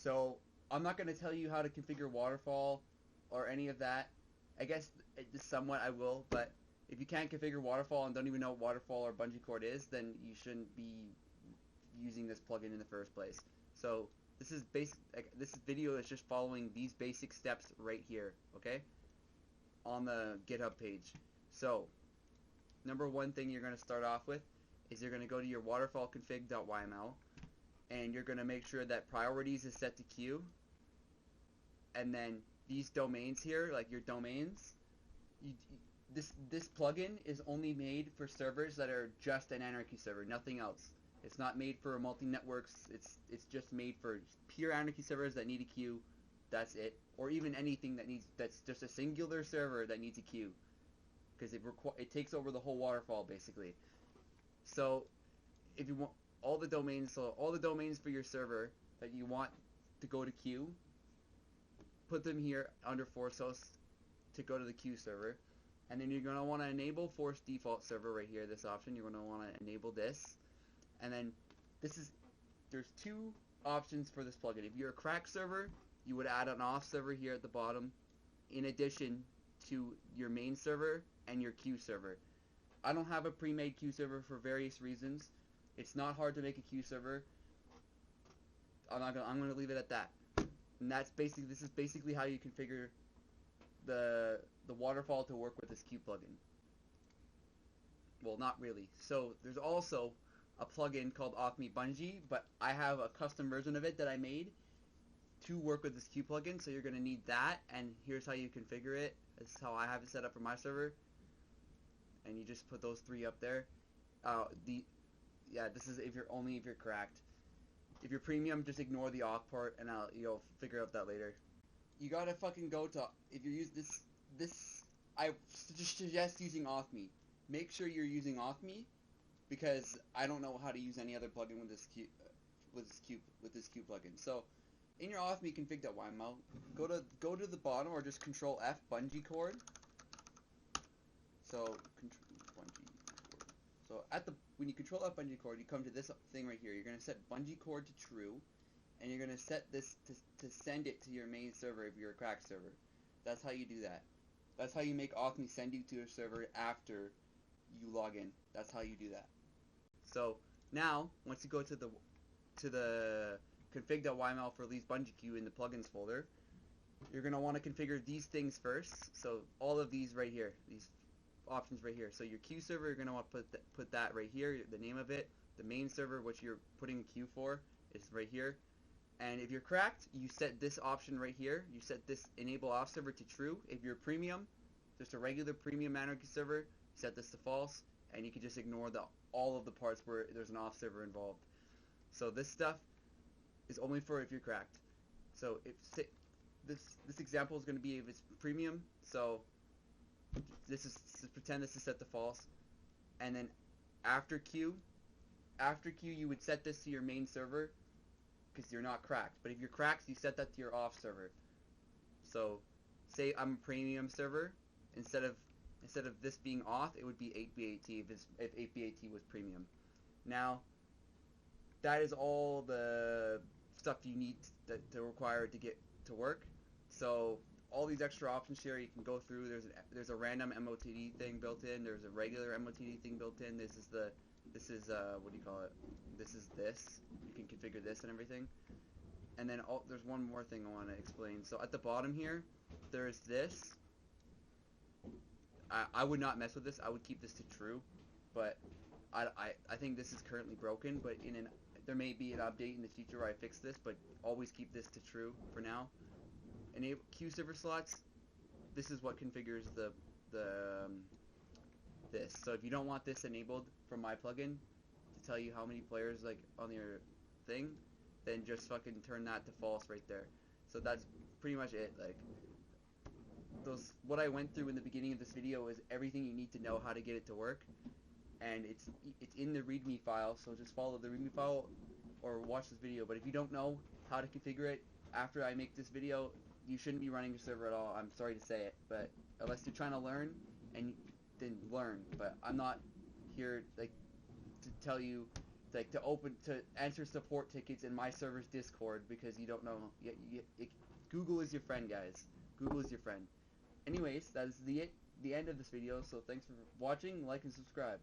So I'm not going to tell you how to configure waterfall or any of that. I guess somewhat I will, but if you can't configure waterfall and don't even know what waterfall or bungee cord is, then you shouldn't be using this plugin in the first place. So this is basic. This video is just following these basic steps right here, okay, on the GitHub page. So number one thing you're going to start off with is you're going to go to your waterfall config.yml, and you're going to make sure that priorities is set to queue, and then these domains here, like your domains, this plugin is only made for servers that are just an Anarchy server, nothing else. It's not made for multi-networks. It's just made for pure Anarchy servers that need a queue. That's it. Or even anything that's just a singular server that needs a queue, because it takes over the whole waterfall basically. So if you want all the domains for your server that you want to go to queue, put them here under force host to go to the queue server, and then you're going to want to enable force default server right here, this option. You're going to want to enable this, and then there's two options for this plugin. If you're a crack server, you would add an auth server here at the bottom in addition to your main server and your queue server. I don't have a pre-made queue server for various reasons. It's not hard to make a queue server. I'm going to leave it at that. And this is basically how you configure the waterfall to work with this queue plugin. Well, not really. So there's also a plugin called authmebungee, but I have a custom version of it that I made to work with this queue plugin. So you're going to need that, and here's how you configure it. This is how I have it set up for my server, and you just put those three up there. This is if you're cracked. If you're premium, just ignore the auth part, and you'll figure out that later. You gotta fucking go to, if you use this, I just suggest using authme. Make sure you're using authme, because I don't know how to use any other plugin with this queue plugin. So in your authme config.yml, go to the bottom, or just Control F bungee cord. So when you Control F bungee cord, you come to this thing right here. You're gonna set bungee cord to true, and you're gonna set this to send it to your main server if you're a crack server. That's how you do that. That's how you make authme send you to a server after you log in. That's how you do that. So now, once you go to the config.yml for LeeesBungeeQueue in the plugins folder, you're gonna want to configure these things first. So all of these right here, these options right here. So your queue server, you're going to want to put that right here, the name of it. The main server, which you're putting a queue for, is right here. And if you're cracked, you set this option right here. You set this enable auth server to true. If you're premium, just a regular premium Anarchy server, set this to false, and you can just ignore all of the parts where there's an auth server involved. So this stuff is only for if you're cracked. So this example is going to be if it's premium. So pretend this is set to false, and then after queue you would set this to your main server, because you're not cracked. But if you're cracked, you set that to your auth server. So say I'm a premium server, instead of this being auth, it would be 8b8t if 8b8t was premium. Now that is all the stuff you need to require to get to work. So all these extra options here you can go through. There's a random MOTD thing built in. There's a regular MOTD thing built in. This is what do you call it? This. You can configure this and everything. And then there's one more thing I want to explain. So at the bottom here, there's this. I would not mess with this. I would keep this to true, but I think this is currently broken. But there may be an update in the future where I fix this. But always keep this to true for now. Enable queue server slots. This is what configures this. So if you don't want this enabled from my plugin to tell you how many players like on your thing, then just fucking turn that to false right there. So that's pretty much it. Like what I went through in the beginning of this video is everything you need to know how to get it to work, and it's in the README file. So just follow the README file or watch this video. But if you don't know how to configure it after I make this video, you shouldn't be running a server at all. I'm sorry to say it, but unless you're trying to learn, and then learn. But I'm not here to tell you like to answer support tickets in my server's Discord because you don't know. Google is your friend, guys. Google is your friend. Anyways, that is the end of this video. So thanks for watching. Like and subscribe.